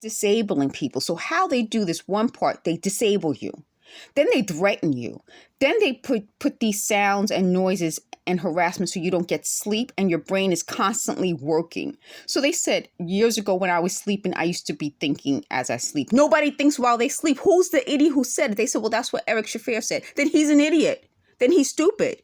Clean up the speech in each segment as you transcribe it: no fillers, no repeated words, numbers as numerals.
disabling people. So how they do this, one part, they disable you. Then they threaten you. Then they put these sounds and noises and harassment so you don't get sleep and your brain is constantly working. So they said years ago when I was sleeping, I used to be thinking as I sleep. Nobody thinks while they sleep. Who's the idiot who said it? They said, well, that's what Eric Shafir said. Then he's an idiot. Then he's stupid.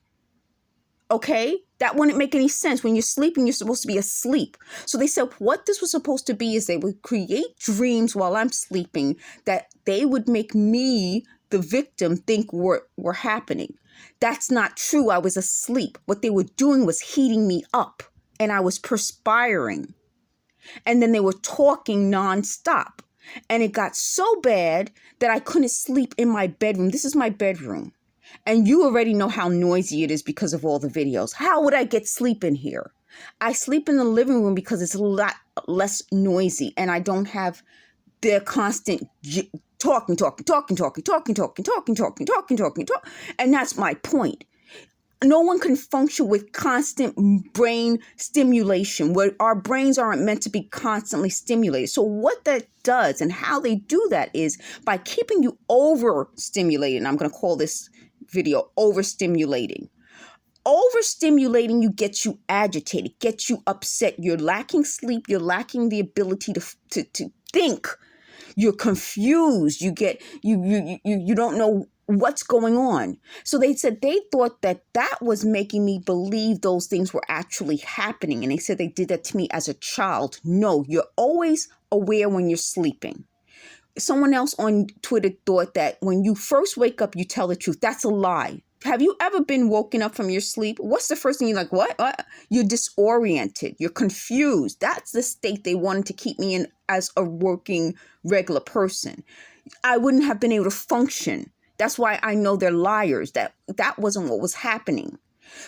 Okay? That wouldn't make any sense. When you're sleeping, you're supposed to be asleep. So they said what this was supposed to be is they would create dreams while I'm sleeping that they would make me, the victim, think were happening. That's not true. I was asleep. What they were doing was heating me up and I was perspiring. And then they were talking nonstop. And it got so bad that I couldn't sleep in my bedroom. This is my bedroom. And you already know how noisy it is because of all the videos. How would I get sleep in here? I sleep in the living room because it's a lot less noisy and I don't have their constant talking. And that's my point. No one can function with constant brain stimulation, where our brains aren't meant to be constantly stimulated. So what that does and how they do that is by keeping you overstimulated. And I'm going to call this video overstimulating. Overstimulating you gets you agitated, gets you upset. You're lacking sleep. You're lacking the ability to think. You're confused. You don't know what's going on. So they said they thought that was making me believe those things were actually happening. And they said they did that to me as a child. No, you're always aware when you're sleeping. Someone else on Twitter thought that when you first wake up, you tell the truth. That's a lie. Have you ever been woken up from your sleep? What's the first thing you're like, what? You're disoriented. You're confused. That's the state they wanted to keep me in as a working regular person. I wouldn't have been able to function. That's why I know they're liars. That wasn't what was happening.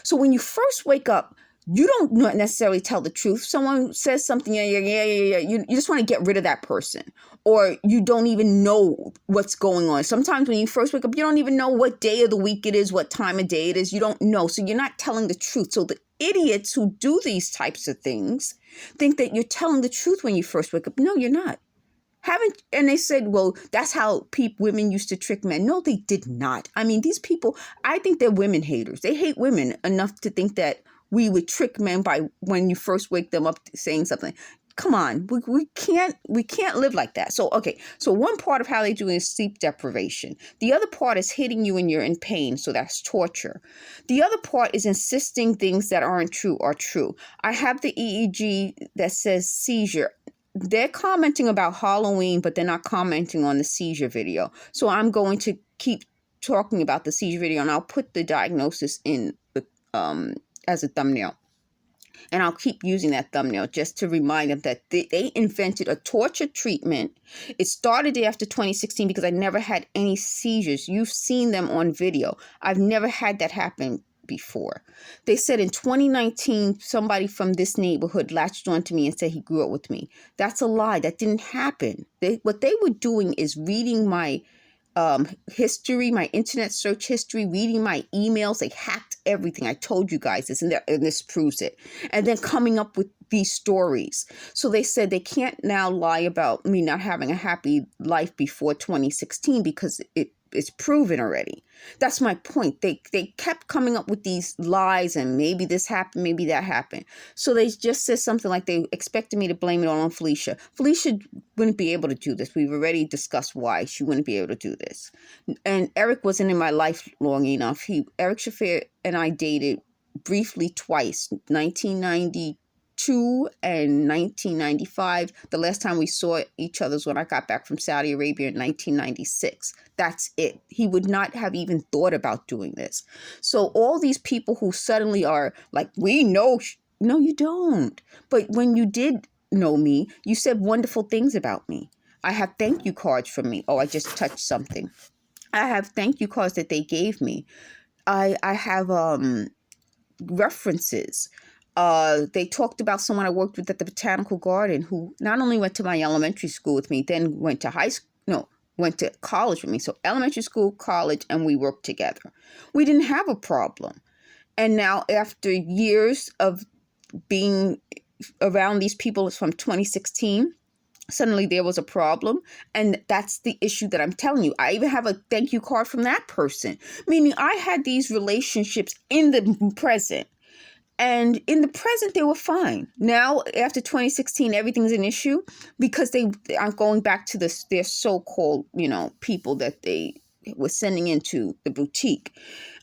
So when you first wake up, you don't necessarily tell the truth. Someone says something, yeah. You just want to get rid of that person. Or you don't even know what's going on. Sometimes when you first wake up, you don't even know what day of the week it is, what time of day it is. You don't know. So you're not telling the truth. So the idiots who do these types of things think that you're telling the truth when you first wake up. No, you're not. And they said, well, that's how women used to trick men. No, they did not. I mean, these people, I think they're women haters. They hate women enough to think that we would trick men by when you first wake them up saying something. Come on, we can't live like that. So, okay. So one part of how they do it is sleep deprivation. The other part is hitting you when you're in pain. So that's torture. The other part is insisting things that aren't true are true. I have the EEG that says seizure. They're commenting about Halloween, but they're not commenting on the seizure video. So I'm going to keep talking about the seizure video, and I'll put the diagnosis in the as a thumbnail. And I'll keep using that thumbnail just to remind them that they invented a torture treatment. It started after 2016 because I never had any seizures. You've seen them on video. I've never had that happen before. They said in 2019, somebody from this neighborhood latched onto me and said he grew up with me. That's a lie. That didn't happen. What they were doing is reading my history, my internet search history, reading my emails. They hacked everything. I told you guys this, and this proves it. And then coming up with these stories. So they said they can't now lie about me not having a happy life before 2016 because it's proven already. That's my point. They kept coming up with these lies and maybe this happened, maybe that happened. So they just said something like they expected me to blame it all on Felicia. Felicia wouldn't be able to do this. We've already discussed why she wouldn't be able to do this. And Eric wasn't in my life long enough. Eric Shafir and I dated briefly twice, 1992 and 1995. The last time we saw each other was when I got back from Saudi Arabia in 1996. That's it. He would not have even thought about doing this. So all these people who suddenly are like, we know, no, you don't. But when you did know me, you said wonderful things about me. I have thank you cards from me. Oh, I just touched something. I have thank you cards that they gave me. I have references. They talked about someone I worked with at the Botanical Garden who not only went to my elementary school with me, then went to college with me. So elementary school, college, and we worked together. We didn't have a problem. And now after years of being around these people from 2016, Suddenly there was a problem, and that's the issue that I'm telling you. I even have a thank you card from that person, meaning I had these relationships in the present, and in the present they were fine. Now after 2016 everything's an issue because they are going back to this their so-called people that they were sending into the boutique.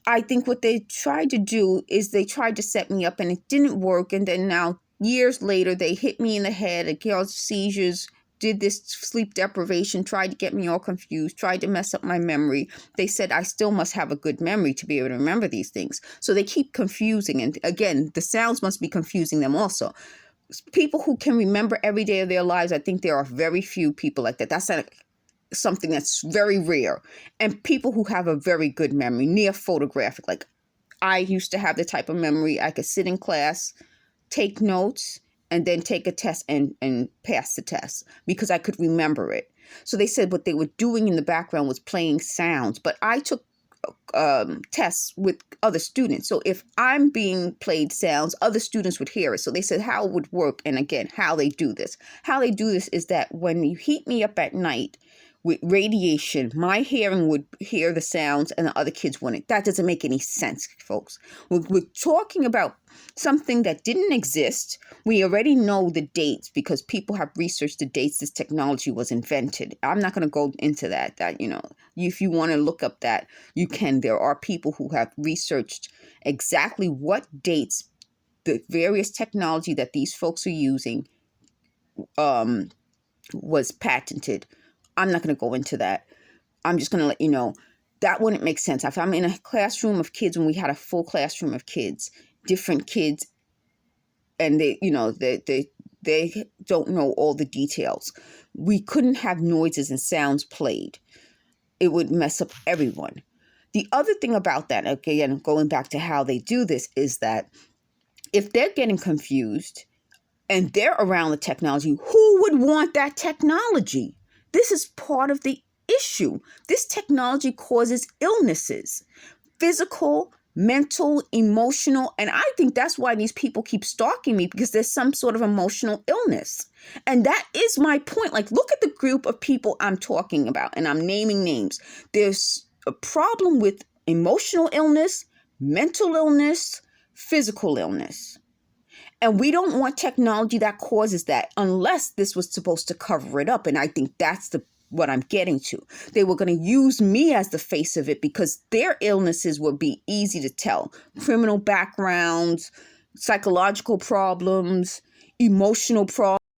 I think what they tried to do is they tried to set me up and it didn't work. And then now, years later, they hit me in the head, I got seizures, did this sleep deprivation, tried to get me all confused, tried to mess up my memory. They said I still must have a good memory to be able to remember these things. So they keep confusing. And again, the sounds must be confusing them also. People who can remember every day of their lives, I think there are very few people like that. That's not something that's very rare. And people who have a very good memory, near photographic. Like I used to have the type of memory I could sit in class, take notes, and then take a test and pass the test because I could remember it. So they said what they were doing in the background was playing sounds, but I took tests with other students. So if I'm being played sounds, other students would hear it. So they said how it would work. And again, how they do this. How they do this is that when you heat me up at night with radiation, my hearing would hear the sounds and the other kids wouldn't. That doesn't make any sense, folks. We're talking about something that didn't exist. We already know the dates because people have researched the dates this technology was invented. I'm not going to go into that. If you want to look up that, you can. There are people who have researched exactly what dates the various technology that these folks are using was patented. I'm not going to go into that. I'm just going to let you know that wouldn't make sense. If I'm in a classroom of kids, when we had a full classroom of kids, different kids, and they don't know all the details, we couldn't have noises and sounds played. It would mess up everyone. The other thing about that, again, going back to how they do this, is that if they're getting confused and they're around the technology, who would want that technology? This is part of the issue. This technology causes illnesses, physical, mental, emotional, and I think that's why these people keep stalking me, because there's some sort of emotional illness. And that is my point. Like, look at the group of people I'm talking about, and I'm naming names. There's a problem with emotional illness, mental illness, physical illness. And we don't want technology that causes that unless this was supposed to cover it up. And I think that's what I'm getting to. They were going to use me as the face of it because their illnesses would be easy to tell. Criminal backgrounds, psychological problems, emotional problems.